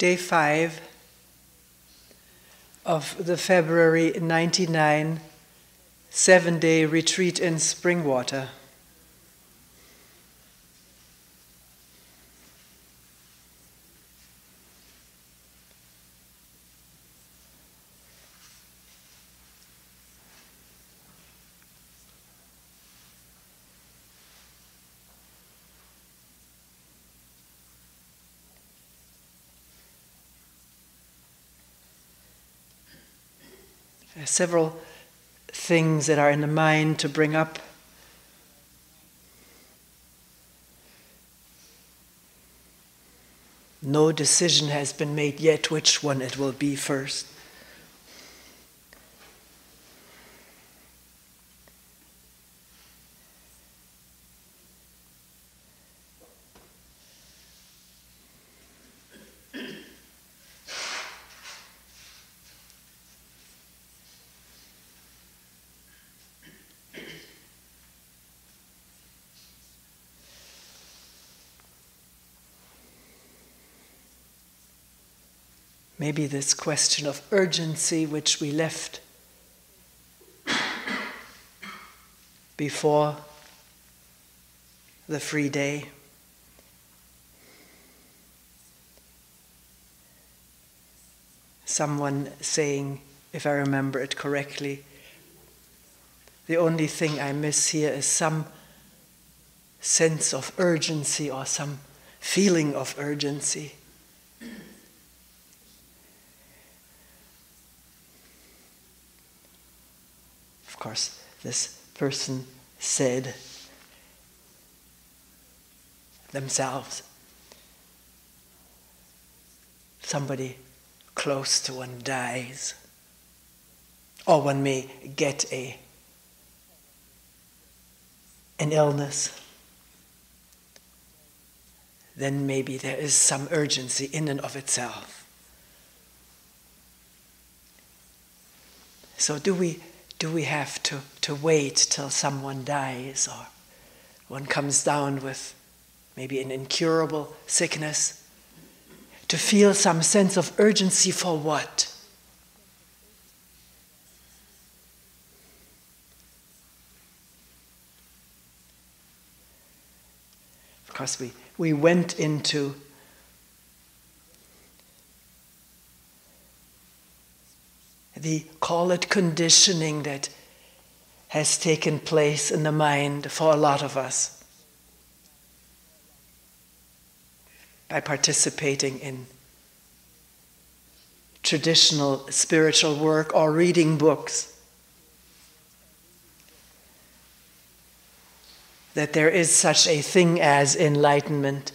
Day 5 of the February 99 7-day retreat in Springwater. There are several things that are in the mind to bring up. No decision has been made yet which one it will be first. Maybe this question of urgency which we left before the free day. Someone saying, if I remember it correctly, the only thing I miss here is some sense of urgency or some feeling of urgency. Of course, this person said themselves, somebody close to one dies, or one may get an illness, then maybe there is some urgency in and of itself. So do we have to wait till someone dies, or one comes down with maybe an incurable sickness, to feel some sense of urgency for what? Of course, we went into call it conditioning that has taken place in the mind for a lot of us by participating in traditional spiritual work or reading books. That there is such a thing as enlightenment,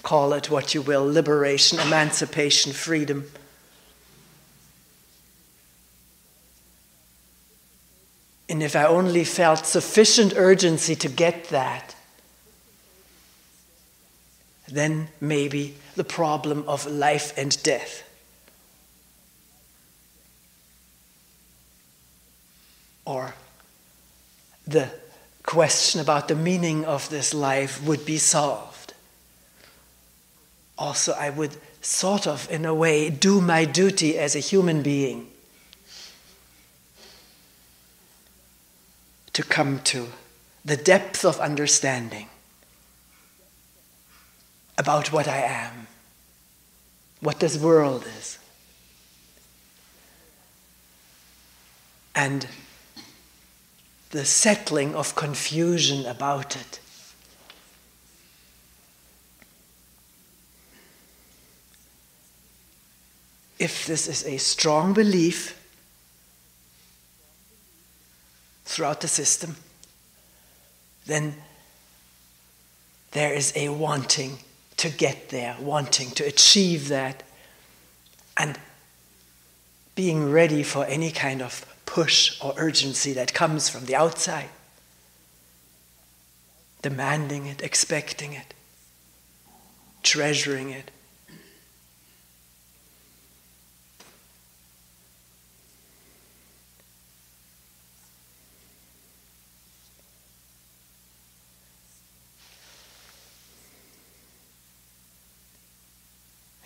call it what you will, liberation, emancipation, freedom. And if I only felt sufficient urgency to get that, then maybe the problem of life and death, or the question about the meaning of this life would be solved. Also, I would sort of, in a way, do my duty as a human being to come to the depth of understanding about what I am, what this world is, and the settling of confusion about it. If this is a strong belief throughout the system, then there is a wanting to get there, wanting to achieve that, and being ready for any kind of push or urgency that comes from the outside, demanding it, expecting it, treasuring it.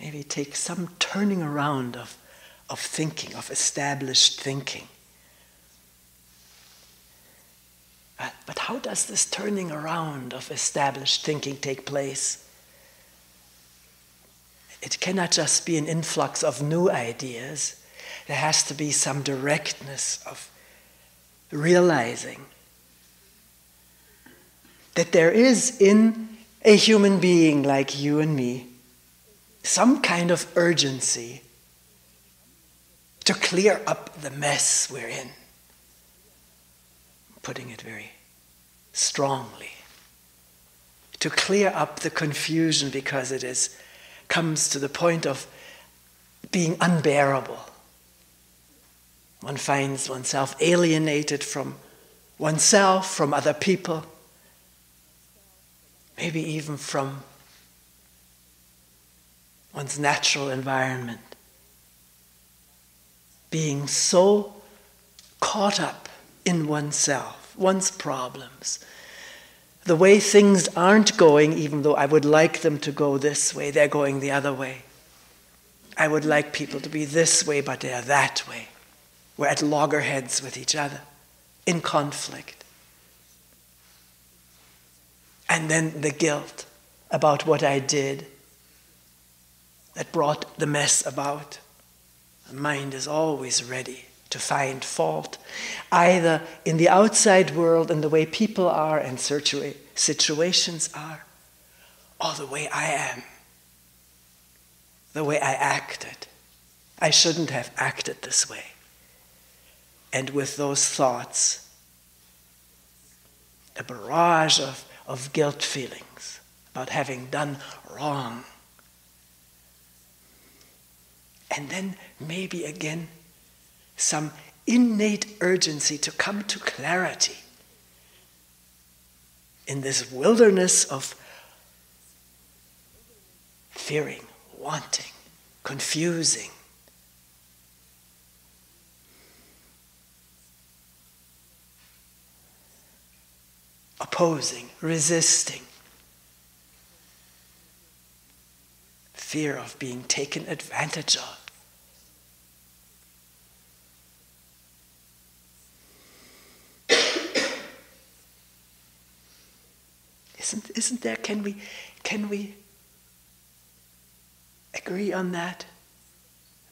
maybe take some turning around of thinking, of established thinking. But how does this turning around of established thinking take place? It cannot just be an influx of new ideas. There has to be some directness of realizing that there is in a human being like you and me some kind of urgency to clear up the mess we're in. I'm putting it very strongly. To clear up the confusion because it comes to the point of being unbearable. One finds oneself alienated from oneself, from other people, maybe even from one's natural environment. Being so caught up in oneself, one's problems, the way things aren't going, even though I would like them to go this way, they're going the other way. I would like people to be this way, but they're that way. We're at loggerheads with each other, in conflict. And then the guilt about what I did that brought the mess about. The mind is always ready to find fault, either in the outside world and the way people are and situations are, or the way I am, the way I acted. I shouldn't have acted this way. And with those thoughts, a barrage of guilt feelings about having done wrong. And then maybe again, some innate urgency to come to clarity in this wilderness of fearing, wanting, confusing. Opposing, resisting. Fear of being taken advantage of. Isn't there, can we agree on that?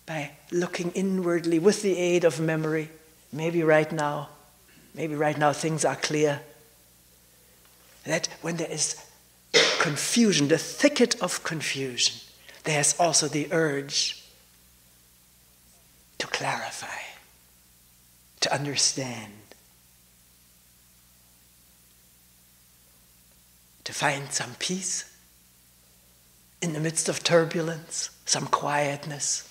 By looking inwardly with the aid of memory, maybe right now things are clear. That when there is confusion, the thicket of confusion, there's also the urge to clarify, to understand, to find some peace in the midst of turbulence, some quietness,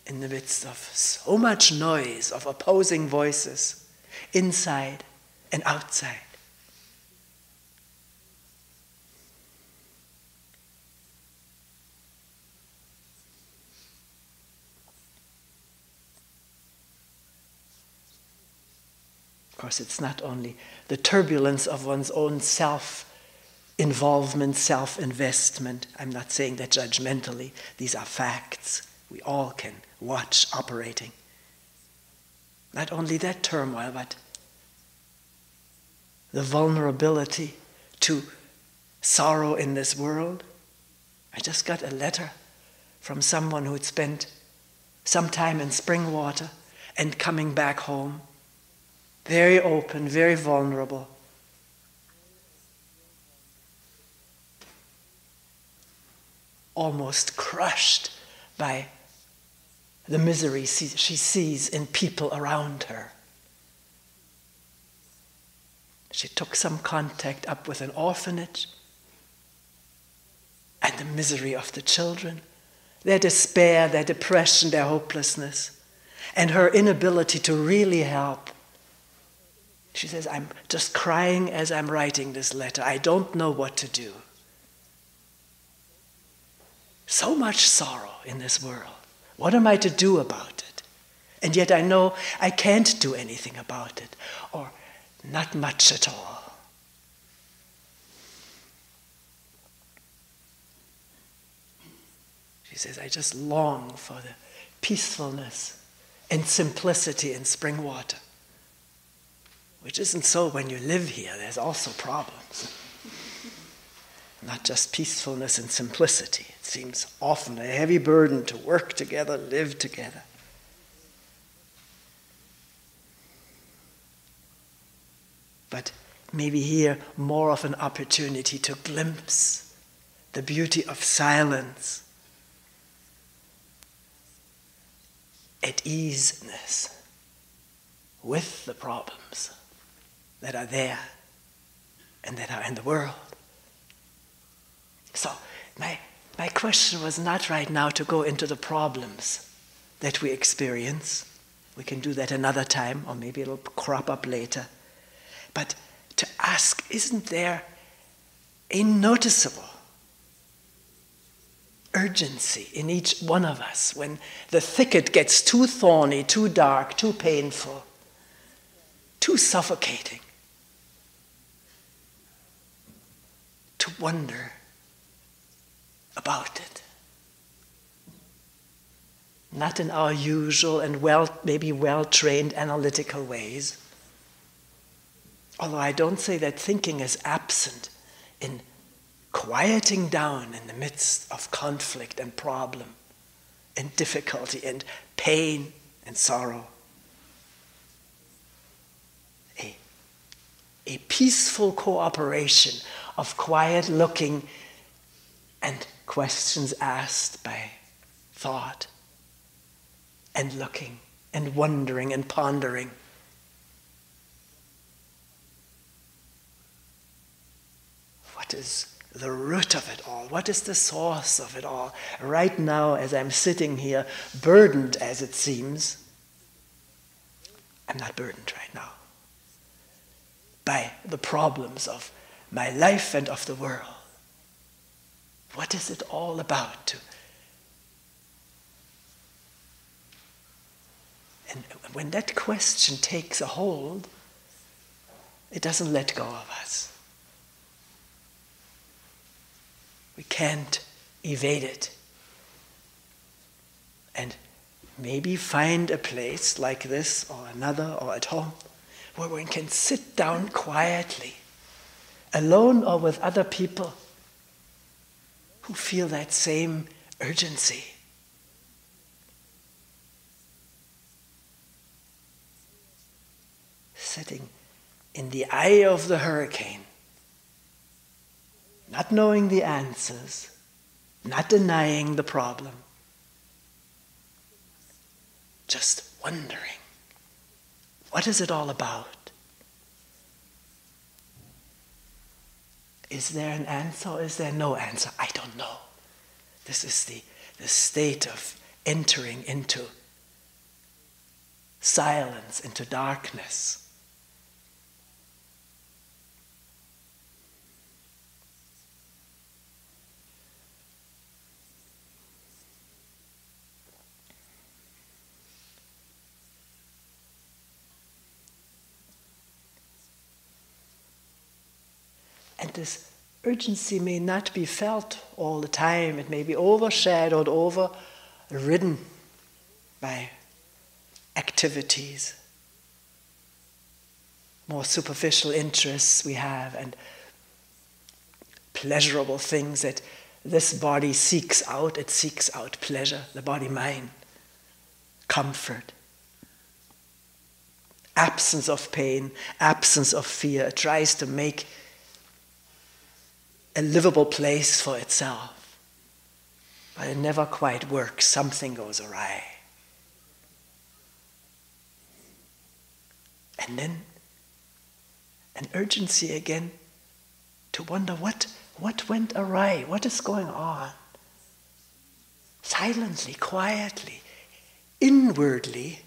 in the midst of so much noise of opposing voices, inside and outside. Of course, it's not only the turbulence of one's own self-involvement, self-investment. I'm not saying that judgmentally. These are facts we all can watch operating. Not only that turmoil, but the vulnerability to sorrow in this world. I just got a letter from someone who had spent some time in Springwater and coming back home. Very open, very vulnerable. Almost crushed by the misery she sees in people around her. She took some contact up with an orphanage and the misery of the children, their despair, their depression, their hopelessness, and her inability to really help. She says, I'm just crying as I'm writing this letter. I don't know what to do. So much sorrow in this world. What am I to do about it? And yet I know I can't do anything about it, or not much at all. She says, I just long for the peacefulness and simplicity in Springwater. Which isn't so when you live here. There's also problems. Not just peacefulness and simplicity. It seems often a heavy burden to work together, live together. But maybe here more of an opportunity to glimpse the beauty of silence, at easeness with the problems that are there and that are in the world. So my question was not right now to go into the problems that we experience. We can do that another time, or maybe it'll crop up later. But to ask, isn't there a noticeable urgency in each one of us when the thicket gets too thorny, too dark, too painful, too suffocating, to wonder about it? Not in our usual and maybe well-trained analytical ways. Although I don't say that thinking is absent in quieting down in the midst of conflict and problem and difficulty and pain and sorrow. A peaceful cooperation of quiet looking and questions asked by thought and looking and wondering and pondering. What is the root of it all? What is the source of it all? Right now, as I'm sitting here, burdened as it seems, I'm not burdened right now by the problems of my life and of the world. What is it all about? And when that question takes a hold, it doesn't let go of us. We can't evade it. And maybe find a place like this or another or at home where one can sit down quietly, alone or with other people who feel that same urgency. Sitting in the eye of the hurricane, not knowing the answers, not denying the problem, just wondering, what is it all about? Is there an answer or is there no answer? I don't know. This is the state of entering into silence, into darkness. And this urgency may not be felt all the time. It may be overshadowed, overridden by activities, more superficial interests we have, and pleasurable things that this body seeks out. It seeks out pleasure, the body-mind, comfort, absence of pain, absence of fear. It tries to make a livable place for itself. But it never quite works. Something goes awry. And then an urgency again to wonder what went awry, what is going on. Silently, quietly, inwardly,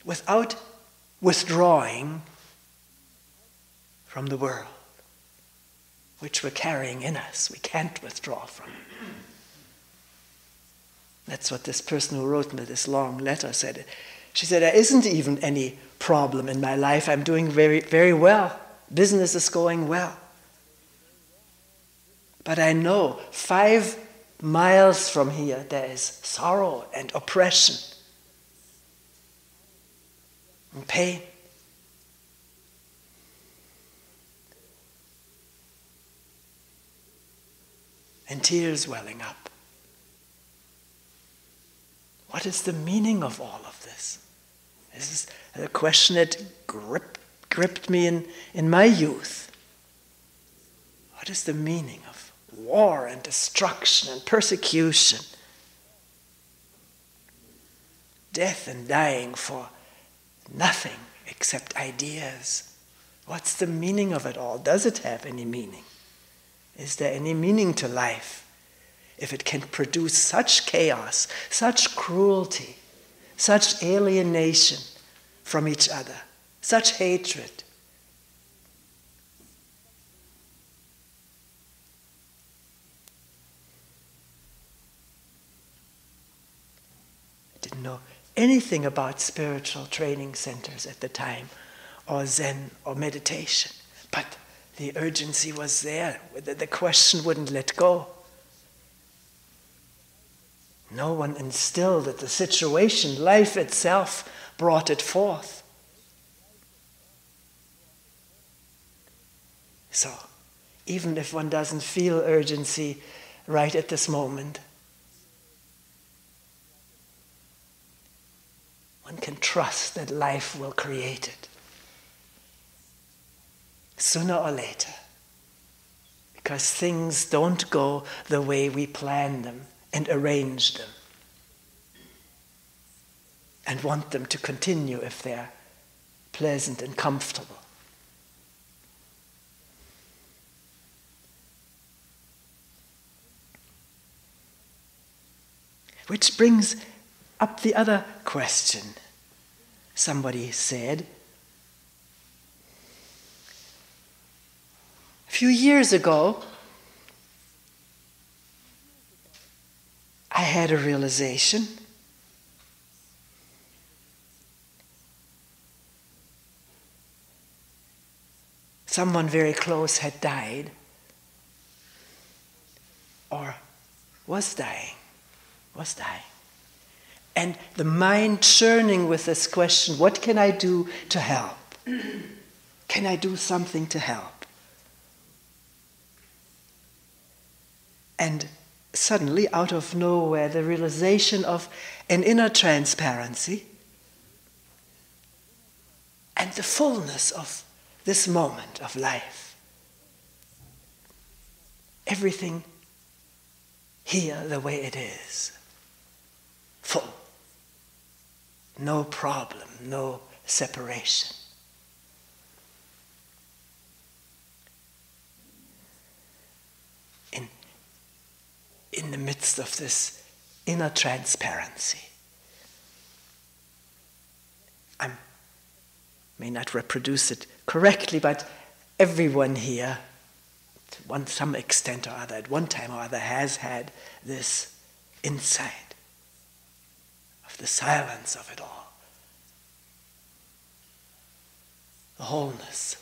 without withdrawing from the world, which we're carrying in us. We can't withdraw from it. That's what this person who wrote me this long letter said. She said, there isn't even any problem in my life. I'm doing very, very well. Business is going well. But I know 5 miles from here there is sorrow and oppression and pain. And tears welling up. What is the meaning of all of this? This is a question that gripped me in my youth. What is the meaning of war and destruction and persecution? Death and dying for nothing except ideas. What's the meaning of it all? Does it have any meaning? Is there any meaning to life if it can produce such chaos, such cruelty, such alienation from each other, such hatred? I didn't know anything about spiritual training centers at the time, or Zen or meditation, but the urgency was there. The question wouldn't let go. No one instilled it. The situation, life itself, brought it forth. So, even if one doesn't feel urgency right at this moment, one can trust that life will create it. Sooner or later. Because things don't go the way we plan them and arrange them. And want them to continue if they're pleasant and comfortable. Which brings up the other question. Somebody said, a few years ago, I had a realization. Someone very close had died, or was dying. And the mind churning with this question, what can I do to help? Can I do something to help? And suddenly, out of nowhere, the realization of an inner transparency and the fullness of this moment of life. Everything here the way it is. Full. No problem, no separation. In the midst of this inner transparency. I may not reproduce it correctly, but everyone here, to some extent or other, at one time or other, has had this insight of the silence of it all. The wholeness.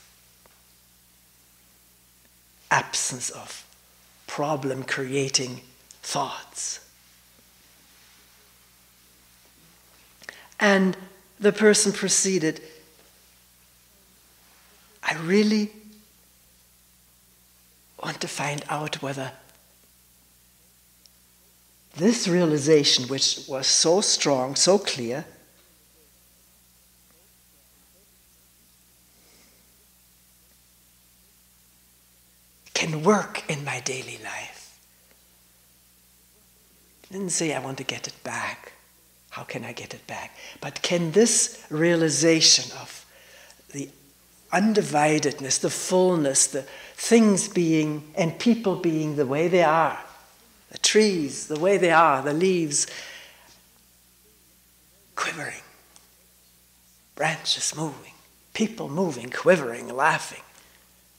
Absence of problem-creating thoughts. And the person proceeded, I really want to find out whether this realization, which was so strong, so clear, can work in my daily life. I didn't say I want to get it back. How can I get it back? But can this realization of the undividedness, the fullness, the things being and people being the way they are, the trees the way they are, the leaves quivering, branches moving, people moving, quivering, laughing,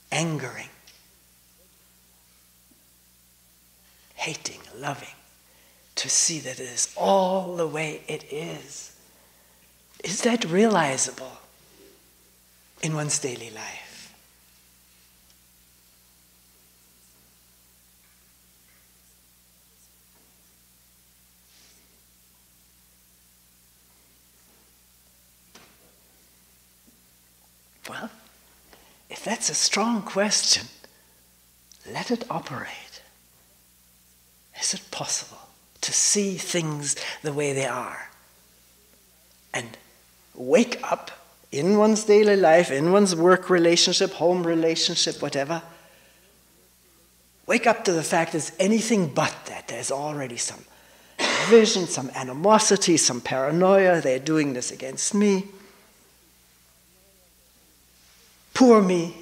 angering, hating, loving, to see that it is all the way it is. Is that realizable in one's daily life? Well, if that's a strong question, let it operate. Is it possible to see things the way they are? And wake up in one's daily life, in one's work relationship, home relationship, whatever. Wake up to the fact it's anything but that. There's already some division, some animosity, some paranoia. They're doing this against me. Poor me.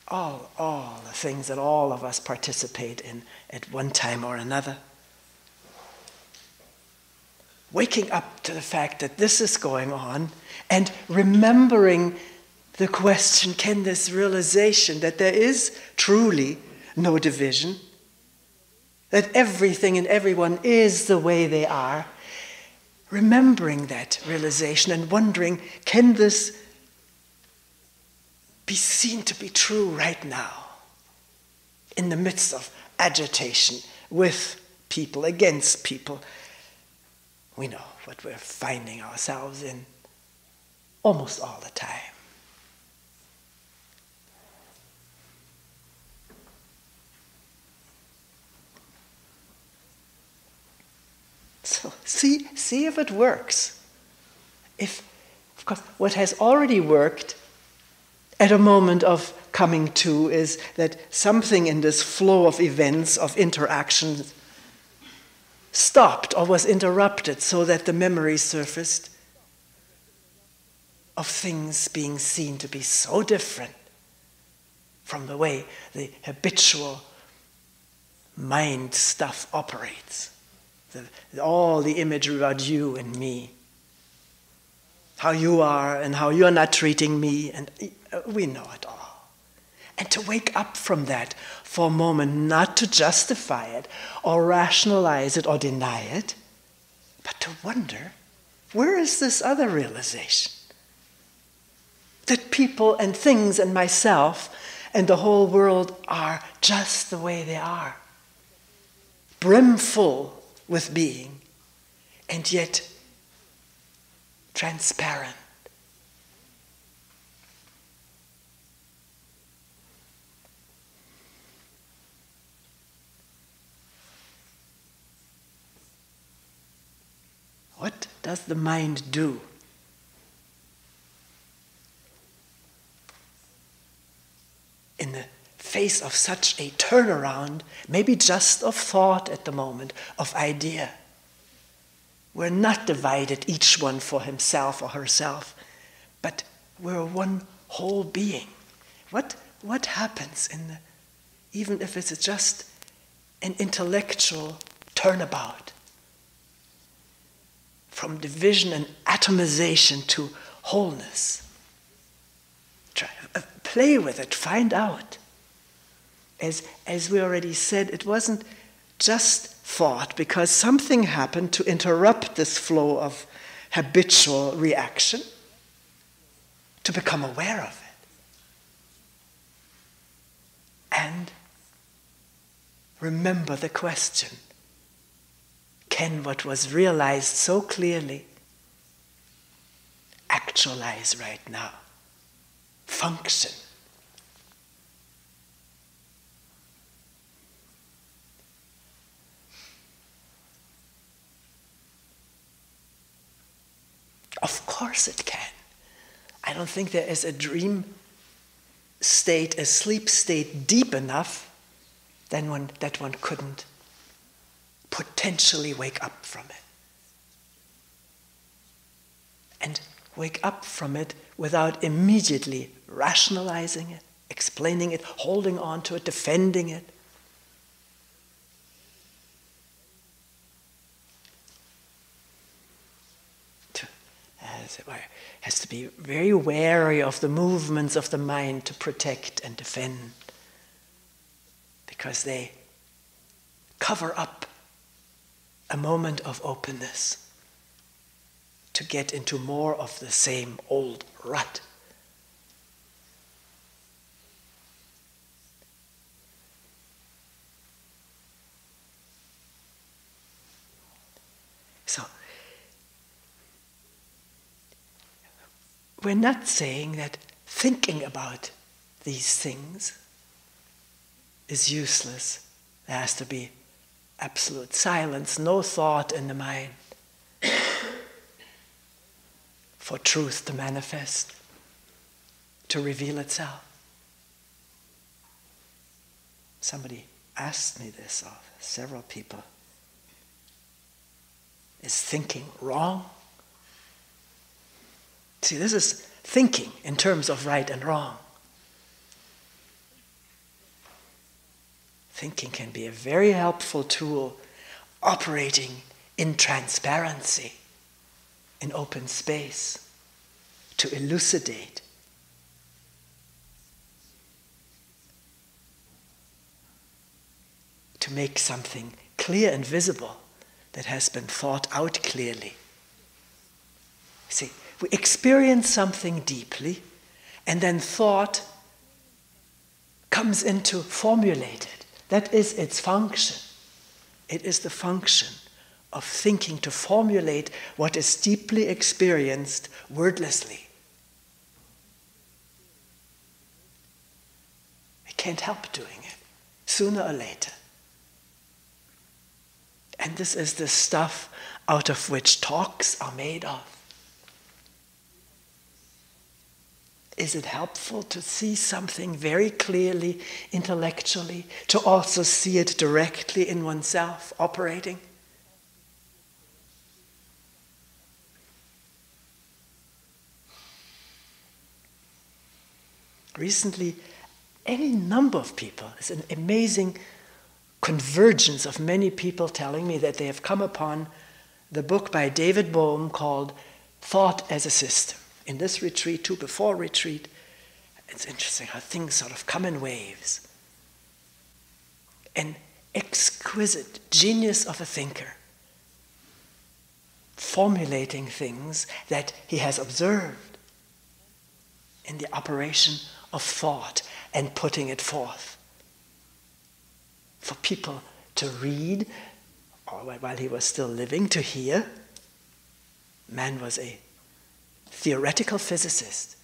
All the things that all of us participate in at one time or another. Waking up to the fact that this is going on and remembering the question, can this realization that there is truly no division, that everything and everyone is the way they are, remembering that realization and wondering, can this be seen to be true right now, in the midst of agitation with people, against people? We know what we're finding ourselves in almost all the time. So see if it works. If, of course, what has already worked at a moment of coming to is that something in this flow of events, of interactions, stopped or was interrupted so that the memory surfaced of things being seen to be so different from the way the habitual mind stuff operates. All the imagery about you and me, how you are and how you're not treating me, and we know it all. And to wake up from that for a moment, not to justify it or rationalize it or deny it, but to wonder, where is this other realization? That people and things and myself and the whole world are just the way they are. Brimful with being, and yet transparent. What does the mind do? In the face of such a turnaround, maybe just of thought at the moment, of idea. We're not divided, each one for himself or herself, but we're one whole being. What happens even if it's just an intellectual turnabout from division and atomization to wholeness? Play with it, find out. As we already said, it wasn't just thought, because something happened to interrupt this flow of habitual reaction, to become aware of it. And remember the question, can what was realized so clearly actualize right now? Function. Of course it can. I don't think there is a dream state, a sleep state deep enough that one couldn't potentially wake up from it. And wake up from it without immediately rationalizing it, explaining it, holding on to it, defending it. Has to be very wary of the movements of the mind to protect and defend, because they cover up a moment of openness to get into more of the same old rut. So, we're not saying that thinking about these things is useless. There has to be absolute silence, no thought in the mind for truth to manifest, to reveal itself. Somebody asked me this, of several people. Is thinking wrong? See, this is thinking in terms of right and wrong. Thinking can be a very helpful tool operating in transparency, in open space, to elucidate. To make something clear and visible that has been thought out clearly. See, we experience something deeply, and then thought comes in to formulate it. That is its function. It is the function of thinking to formulate what is deeply experienced wordlessly. We can't help doing it, sooner or later. And this is the stuff out of which talks are made of. Is it helpful to see something very clearly, intellectually, to also see it directly in oneself operating? Recently, any number of people, it's an amazing convergence of many people telling me that they have come upon the book by David Bohm called Thought as a System. In this retreat, too, before retreat, it's interesting how things sort of come in waves. An exquisite genius of a thinker, formulating things that he has observed in the operation of thought and putting it forth for people to read, or while he was still living, to hear. Man was a theoretical physicist.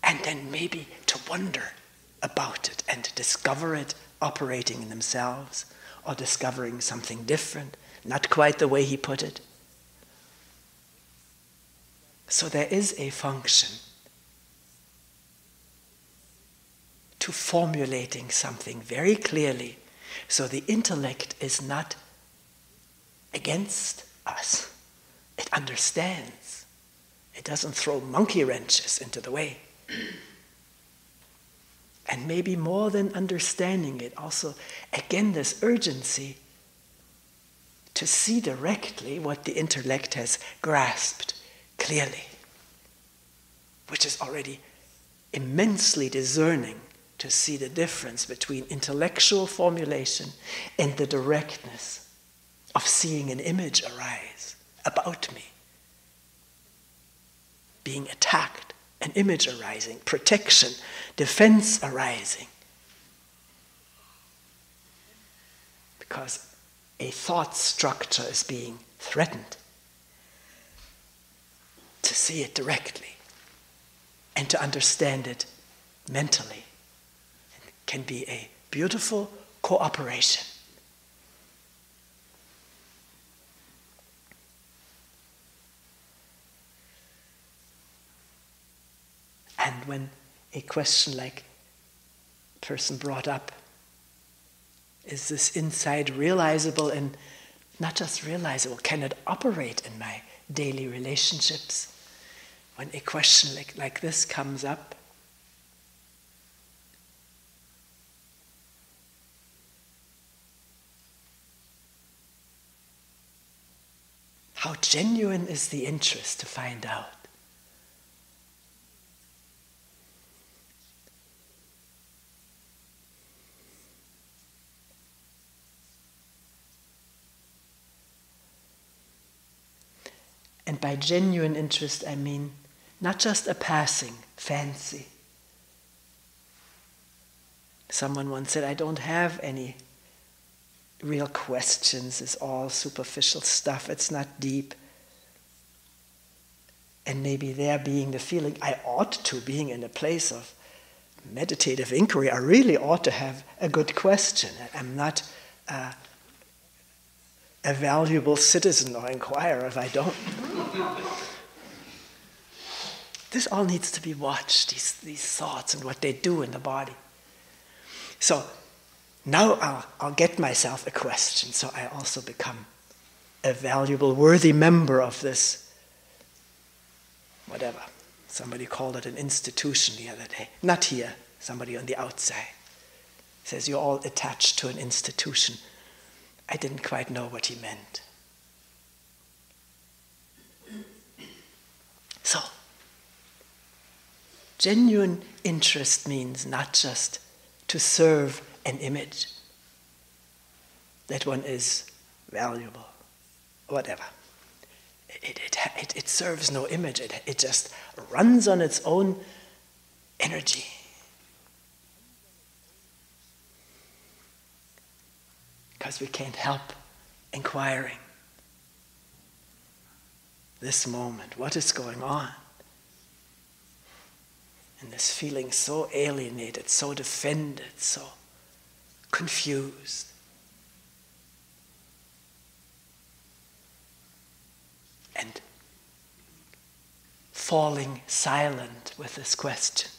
And then maybe to wonder about it and discover it operating in themselves, or discovering something different, not quite the way he put it. So there is a function to formulating something very clearly, so the intellect is not against us. It understands. It doesn't throw monkey wrenches into the way. And maybe more than understanding it, also, again, this urgency to see directly what the intellect has grasped clearly, which is already immensely discerning to see the difference between intellectual formulation and the directness of seeing an image arise about me, being attacked, an image arising, protection, defense arising. Because a thought structure is being threatened. To see it directly and to understand it mentally can be a beautiful cooperation. And when a question like a person brought up, is this insight realizable, and not just realizable, can it operate in my daily relationships? When a question like this comes up, how genuine is the interest to find out? And by genuine interest, I mean not just a passing fancy. Someone once said, I don't have any real questions. It's all superficial stuff. It's not deep. and maybe there being the feeling I ought to, being in a place of meditative inquiry, I really ought to have a good question. I'm not a valuable citizen or inquirer if I don't. This all needs to be watched, these thoughts and what they do in the body. So now I'll get myself a question, so I also become a valuable, worthy member of this, whatever. Somebody called it an institution the other day. Not here, somebody on the outside. Says you're all attached to an institution. I didn't quite know what he meant. So, genuine interest means not just to serve an image, that one is valuable, whatever. It serves no image, it just runs on its own energy. Because we can't help inquiring. This moment, what is going on? And this feeling so alienated, so defended, so confused. And falling silent with this question.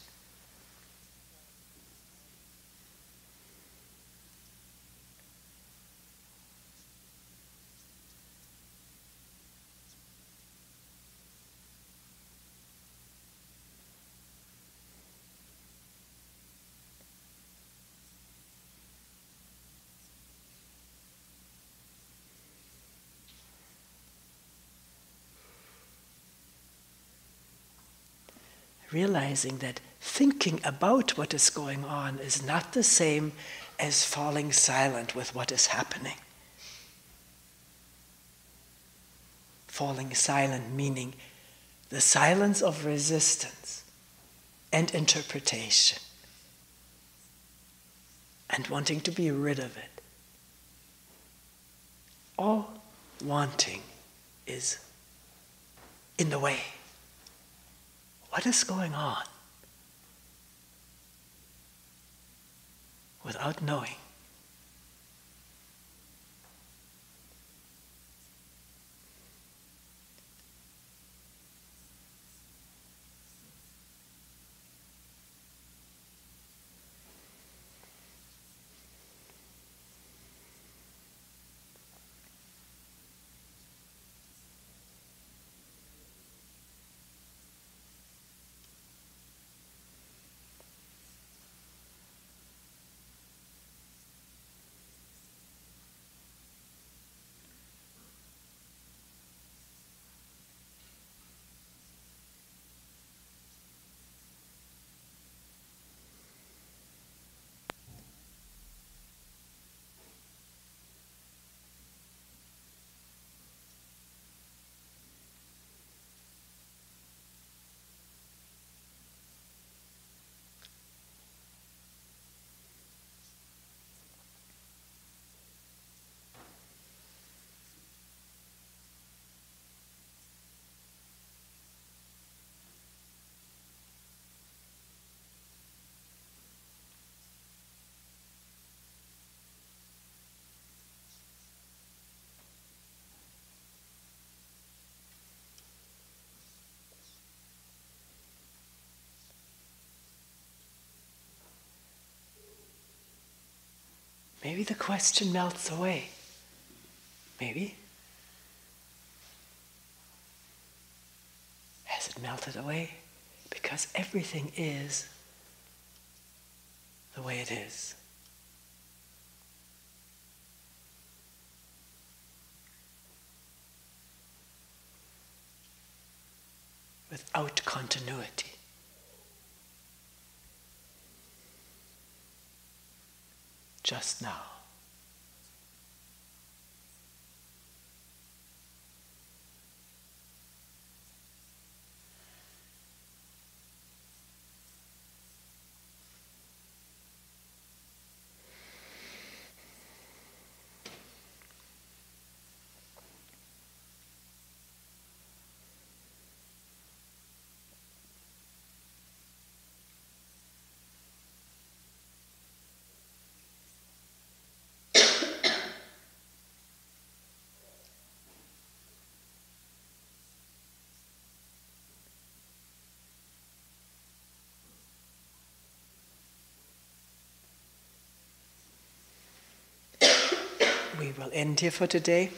Realizing that thinking about what is going on is not the same as falling silent with what is happening. Falling silent meaning the silence of resistance and interpretation and wanting to be rid of it. All wanting is in the way. What is going on? Without knowing. Maybe the question melts away. Maybe. Has it melted away? Because everything is the way it is. Without continuity. Just now. we will end here for today.